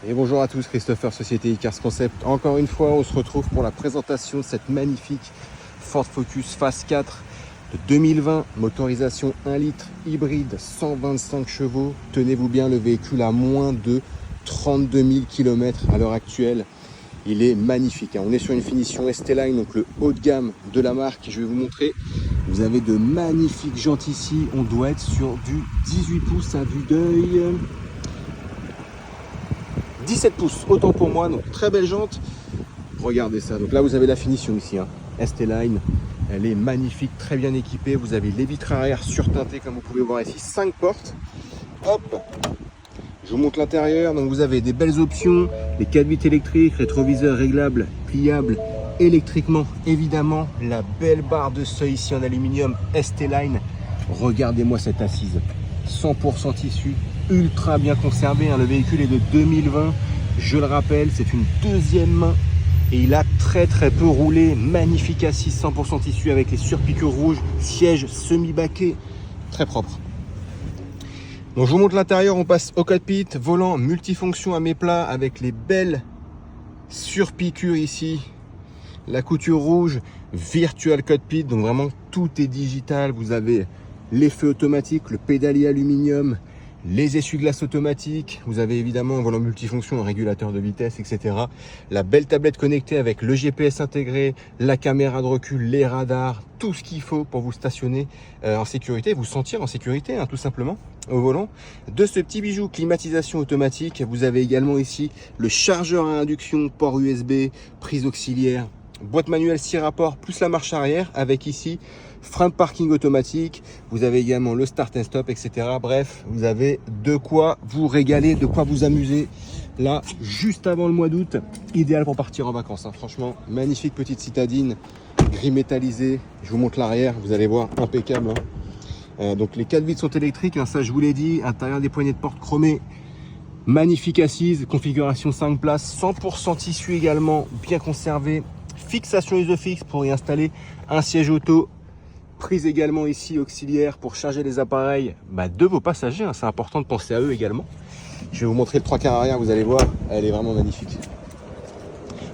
Et bonjour à tous, Christopher, Société Icars Concept. Encore une fois, on se retrouve pour la présentation de cette magnifique Ford Focus Phase 4 de 2020. Motorisation 1 litre, hybride, 125 chevaux. Tenez-vous bien, le véhicule a moins de 32 000 km à l'heure actuelle. Il est magnifique. On est sur une finition ST-Line, donc le haut de gamme de la marque. Je vais vous montrer. Vous avez de magnifiques jantes ici. On doit être sur du 18 pouces à vue d'œil. 17 pouces, autant pour moi, donc très belle jante. Regardez ça, donc là vous avez la finition ici, ST-Line, elle est magnifique, très bien équipée. Vous avez les vitres arrière surteintées comme vous pouvez voir ici, 5 portes. Hop, je vous montre l'intérieur. Donc vous avez des belles options, les 4 vitres électriques, rétroviseur réglable, pliable électriquement, évidemment, la belle barre de seuil ici en aluminium ST-Line. Regardez-moi cette assise, 100% tissu, ultra bien conservé. Le véhicule est de 2020, je le rappelle, c'est une deuxième main et il a très peu roulé. Magnifique assise, 100% tissu avec les surpiqûres rouges, siège semi-baquet, très propre. Donc je vous montre l'intérieur, on passe au cockpit, volant multifonction à mes plats avec les belles surpiqûres ici, la couture rouge, virtual cockpit, donc vraiment tout est digital. Vous avez les feux automatiques, le pédalier aluminium, les essuie-glaces automatiques. Vous avez évidemment un volant multifonction, un régulateur de vitesse, etc. La belle tablette connectée avec le GPS intégré, la caméra de recul, les radars, tout ce qu'il faut pour vous stationner en sécurité, vous sentir en sécurité, tout simplement, au volant. De ce petit bijou, climatisation automatique. Vous avez également ici le chargeur à induction, port USB, prise auxiliaire, boîte manuelle 6 rapports, plus la marche arrière, avec ici frein de parking automatique. Vous avez également le start and stop, etc. Bref, vous avez de quoi vous régaler, de quoi vous amuser. Là, juste avant le mois d'août, idéal pour partir en vacances. Franchement, magnifique petite citadine, gris métallisé. Je vous montre l'arrière, vous allez voir, impeccable. Donc les 4 vitres sont électriques, ça je vous l'ai dit. Intérieur des poignées de porte chromées. Magnifique assise, configuration 5 places, 100% tissu également, bien conservé. Fixation isofix pour y installer un siège auto. Prise également ici auxiliaire pour charger les appareils de vos passagers. C'est important de penser à eux également. Je vais vous montrer le 3/4 arrière, vous allez voir, elle est vraiment magnifique.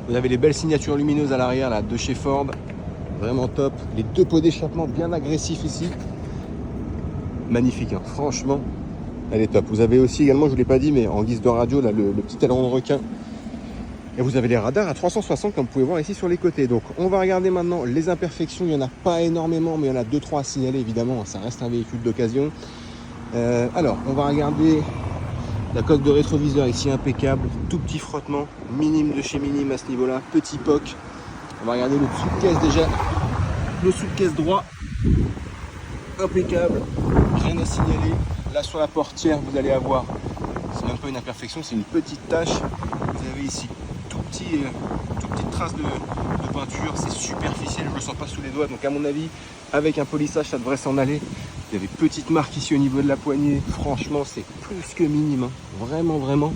Vous avez les belles signatures lumineuses à l'arrière là, de chez Ford, vraiment top. Les 2 pots d'échappement bien agressifs ici. Magnifique, franchement, elle est top. Vous avez aussi également, je ne vous l'ai pas dit, mais en guise de radio, là, le petit aileron de requin. Et vous avez les radars à 360 comme vous pouvez voir ici sur les côtés. Donc on va regarder maintenant les imperfections. Il n'y en a pas énormément, mais il y en a 2-3 à signaler évidemment. Ça reste un véhicule d'occasion. Alors on va regarder la coque de rétroviseur ici impeccable. Tout petit frottement, minime de chez minime à ce niveau-là. Petit POC. On va regarder le dessous de caisse déjà. Le sous de caisse droit. Impeccable. Rien à signaler. Là sur la portière vous allez avoir, c'est même pas une imperfection, c'est une petite tache. Vous avez ici toute petite trace de peinture, c'est superficiel, je le sens pas sous les doigts, donc à mon avis avec un polissage ça devrait s'en aller. Il y avait petite marque ici au niveau de la poignée, franchement c'est plus que minime, vraiment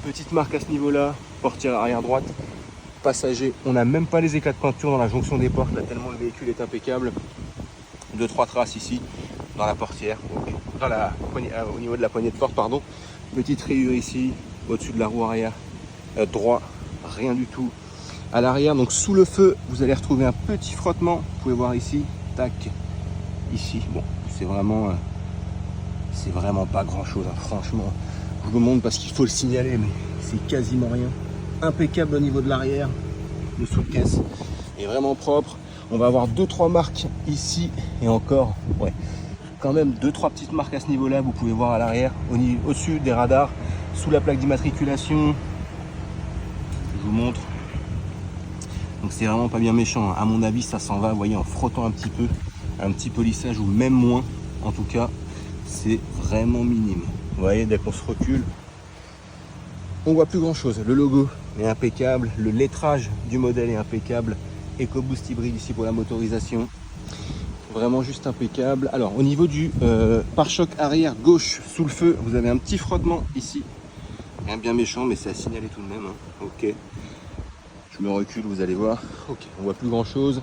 petite marque à ce niveau là. Portière arrière droite, passager, on n'a même pas les éclats de peinture dans la jonction des portes là, tellement le véhicule est impeccable. 2-3 traces ici dans la portière, dans la poignée, au niveau de la poignée de porte, pardon. Petite rayure ici au-dessus de la roue arrière droit, rien du tout à l'arrière. Donc sous le feu vous allez retrouver un petit frottement, vous pouvez voir ici, tac, ici. Bon, c'est vraiment pas grand chose, franchement. Je vous le montre parce qu'il faut le signaler, mais c'est quasiment rien. Impeccable au niveau de l'arrière, le sous-caisse est vraiment propre. On va avoir 2-3 marques ici et encore, quand même 2-3 petites marques à ce niveau là. Vous pouvez voir à l'arrière, au-dessus des radars, sous la plaque d'immatriculation. Je vous montre. Donc c'est vraiment pas bien méchant. À mon avis, ça s'en va, vous voyez, en frottant un petit peu, un petit polissage ou même moins. En tout cas, c'est vraiment minime. Vous voyez, dès qu'on se recule, on voit plus grand chose. Le logo est impeccable, le lettrage du modèle est impeccable. EcoBoost hybride ici pour la motorisation. Vraiment juste impeccable. Alors au niveau du pare-choc arrière gauche sous le feu, vous avez un petit frottement ici. Rien bien méchant, mais c'est à signaler tout de même. Ok. Je me recule, vous allez voir. Ok, on voit plus grand chose.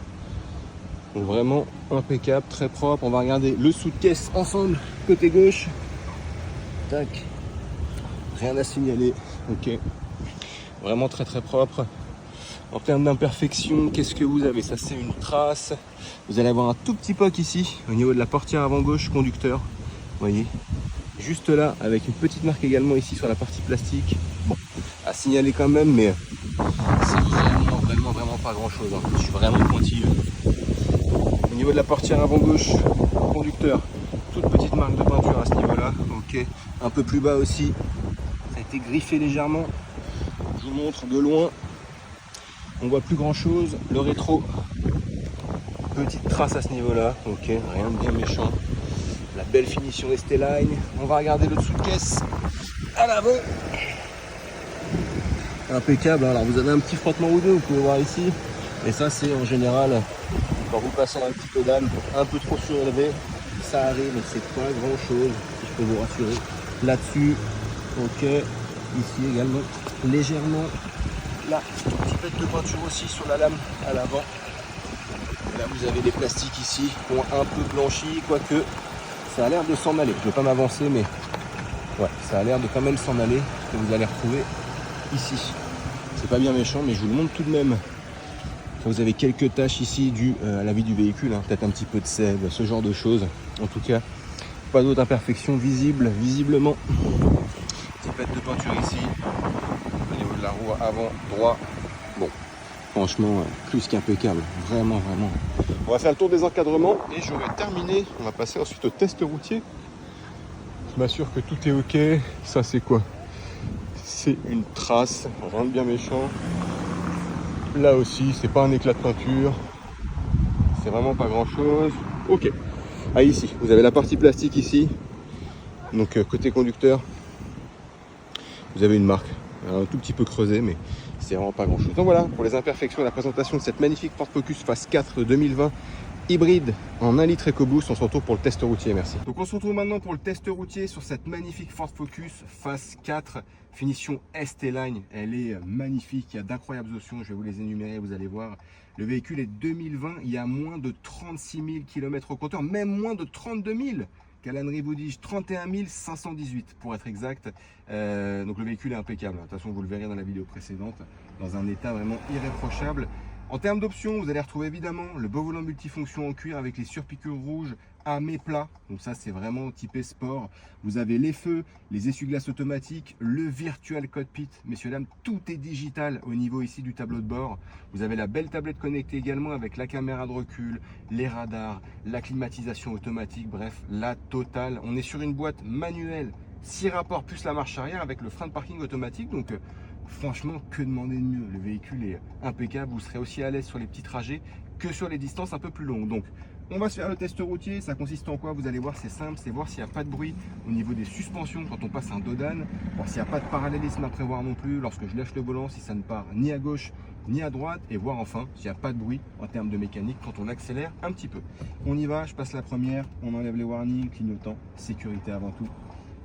Donc vraiment impeccable, très propre. On va regarder le sous de caisse ensemble, côté gauche. Tac. Rien à signaler. Ok, vraiment très très propre. En termes d'imperfection, qu'est-ce que vous avez? Ça c'est une trace. Vous allez avoir un tout petit poc ici au niveau de la portière avant gauche conducteur. Vous voyez, juste là, avec une petite marque également ici sur la partie plastique. Bon, à signaler quand même, mais c'est vraiment pas grand chose. Hein. Je suis vraiment pointilleux. Au niveau de la portière avant gauche conducteur, toute petite marque de peinture à ce niveau-là. Ok, un peu plus bas aussi, ça a été griffé légèrement. Je vous montre de loin. On voit plus grand chose. Le rétro, petite trace à ce niveau-là. Ok, rien de bien méchant. La belle finition ST-Line. On va regarder le dessous de caisse à l'avant. Impeccable. Alors vous avez un petit frottement ou deux, vous pouvez voir ici. Et ça c'est en général quand vous passez un petit pedane un peu trop surélevé. Ça arrive, mais c'est pas grand chose. Si je peux vous rassurer. Là-dessus, ok. Ici également, légèrement. Là, petit pet de peinture aussi sur la lame à l'avant. Là, vous avez des plastiques ici qui ont un peu blanchi, quoique ça a l'air de s'en aller. Je ne vais pas m'avancer, mais ouais, ça a l'air de quand même s'en aller. Que vous allez retrouver ici. C'est pas bien méchant, mais je vous le montre tout de même. Vous avez quelques taches ici dues à la vie du véhicule, hein, peut-être un petit peu de sève, ce genre de choses. En tout cas, pas d'autres imperfections visibles, visiblement. Petit pet de peinture ici. Au niveau de la roue avant droit, bon, franchement, plus qu'impeccable, vraiment. On va faire le tour des encadrements et j'aurai terminé. On va passer ensuite au test routier. Je m'assure que tout est ok. Ça, c'est quoi? C'est une trace, rien de bien méchant. Là aussi, c'est pas un éclat de peinture. C'est vraiment pas grand chose. Ok. Ah, ici, vous avez la partie plastique ici. Donc, côté conducteur, vous avez une marque. Un tout petit peu creusé, mais c'est vraiment pas grand chose. Donc voilà pour les imperfections et la présentation de cette magnifique Ford Focus Phase 4 2020 hybride en 1 litre EcoBoost. On se retrouve pour le test routier, merci. Donc on se retrouve maintenant pour le test routier sur cette magnifique Ford Focus Phase 4 finition ST-Line. Elle est magnifique, il y a d'incroyables options, je vais vous les énumérer, vous allez voir. Le véhicule est 2020, il y a moins de 36 000 km au compteur, même moins de 32 000. Calandry vous dit 31 518 pour être exact. Donc le véhicule est impeccable. De toute façon, vous le verrez dans la vidéo précédente, dans un état vraiment irréprochable. En termes d'options, vous allez retrouver évidemment le beau volant multifonction en cuir avec les surpiqûres rouges à mes plats. Donc ça, c'est vraiment typé sport. Vous avez les feux, les essuie-glaces automatiques, le virtual cockpit. Messieurs, dames, tout est digital au niveau ici du tableau de bord. Vous avez la belle tablette connectée également avec la caméra de recul, les radars, la climatisation automatique. Bref, la totale. On est sur une boîte manuelle, 6 rapports plus la marche arrière avec le frein de parking automatique. Donc franchement, que demander de mieux? Le véhicule est impeccable, vous serez aussi à l'aise sur les petits trajets que sur les distances un peu plus longues. Donc, on va se faire le test routier. Ça consiste en quoi? Vous allez voir, c'est simple, c'est voir s'il n'y a pas de bruit au niveau des suspensions quand on passe un dodane, voir s'il n'y a pas de parallélisme à prévoir non plus lorsque je lâche le volant, si ça ne part ni à gauche ni à droite, et voir enfin s'il n'y a pas de bruit en termes de mécanique quand on accélère un petit peu. On y va, je passe la première, on enlève les warnings, clignotant, sécurité avant tout.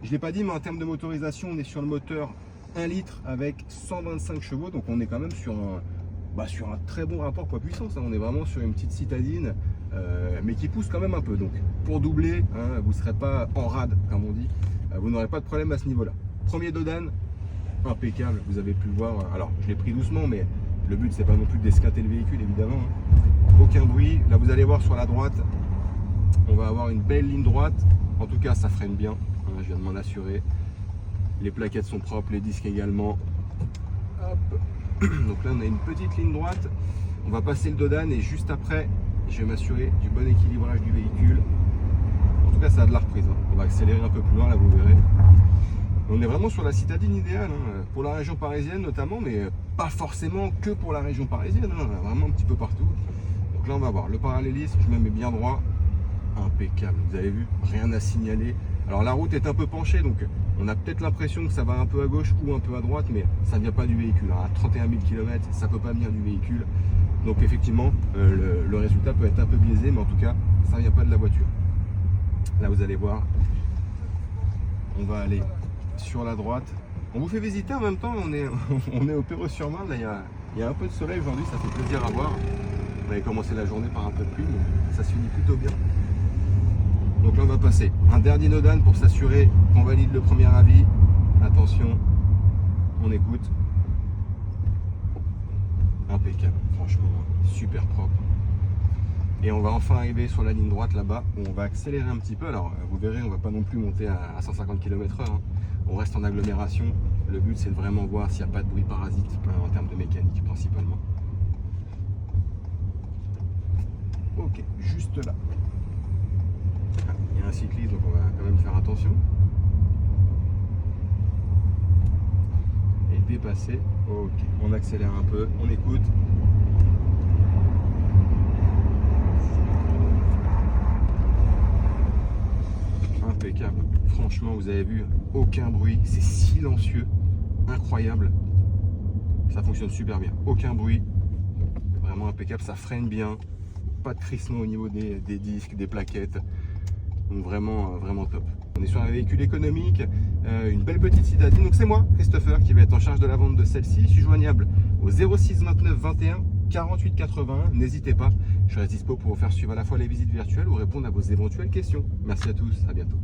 Je ne l'ai pas dit, mais en termes de motorisation, on est sur le moteur 1 litre avec 125 chevaux, donc on est quand même sur un très bon rapport poids-puissance, hein. On est vraiment sur une petite citadine, mais qui pousse quand même un peu. Donc pour doubler, hein, vous ne serez pas en rade, comme on dit, vous n'aurez pas de problème à ce niveau-là. Premier dodane, impeccable, vous avez pu le voir. Alors je l'ai pris doucement, mais le but c'est pas non plus d'esquinter le véhicule, évidemment, hein. Aucun bruit. Là vous allez voir sur la droite, on va avoir une belle ligne droite. En tout cas, ça freine bien, hein, je viens de m'en assurer. Les plaquettes sont propres, les disques également. Hop. Donc là, on a une petite ligne droite. On va passer le dodane et juste après, je vais m'assurer du bon équilibrage du véhicule. En tout cas, ça a de la reprise, hein. On va accélérer un peu plus loin, là, vous verrez. On est vraiment sur la citadine idéale, hein, pour la région parisienne notamment, mais pas forcément que pour la région parisienne, hein, vraiment un petit peu partout. Donc là, on va voir le parallélisme. Je me mets bien droit. Impeccable, vous avez vu, rien à signaler. Alors la route est un peu penchée, donc on a peut-être l'impression que ça va un peu à gauche ou un peu à droite, mais ça ne vient pas du véhicule. À 31 000 km, ça ne peut pas venir du véhicule. Donc effectivement, le résultat peut être un peu biaisé, mais en tout cas, ça ne vient pas de la voiture. Là, vous allez voir, on va aller sur la droite. On vous fait visiter en même temps, on est au Perreux-sur-Marne. Là, il y a un peu de soleil aujourd'hui, ça fait plaisir à voir. On avait commencé la journée par un peu de pluie, mais ça se finit plutôt bien. Donc là, on va passer un dernier dodane pour s'assurer qu'on valide le premier avis. Attention, on écoute. Impeccable, franchement, super propre. Et on va enfin arriver sur la ligne droite là-bas, où on va accélérer un petit peu. Alors, vous verrez, on va pas non plus monter à 150 km/h. Hein. On reste en agglomération. Le but, c'est de vraiment voir s'il n'y a pas de bruit parasite en termes de mécanique principalement. Ok, juste là. Ah, il y a un cycliste, donc on va quand même faire attention. Et dépasser. Ok, on accélère un peu, on écoute. Impeccable. Franchement, vous avez vu, aucun bruit, c'est silencieux, incroyable. Ça fonctionne super bien, aucun bruit, vraiment impeccable, ça freine bien, pas de crissement au niveau des disques, des plaquettes, donc vraiment, vraiment top. On est sur un véhicule économique, une belle petite citadine, donc c'est moi, Christopher, qui va être en charge de la vente de celle-ci. Je suis joignable au 06 29 21 48 81, n'hésitez pas, je reste dispo pour vous faire suivre à la fois les visites virtuelles ou répondre à vos éventuelles questions. Merci à tous, à bientôt.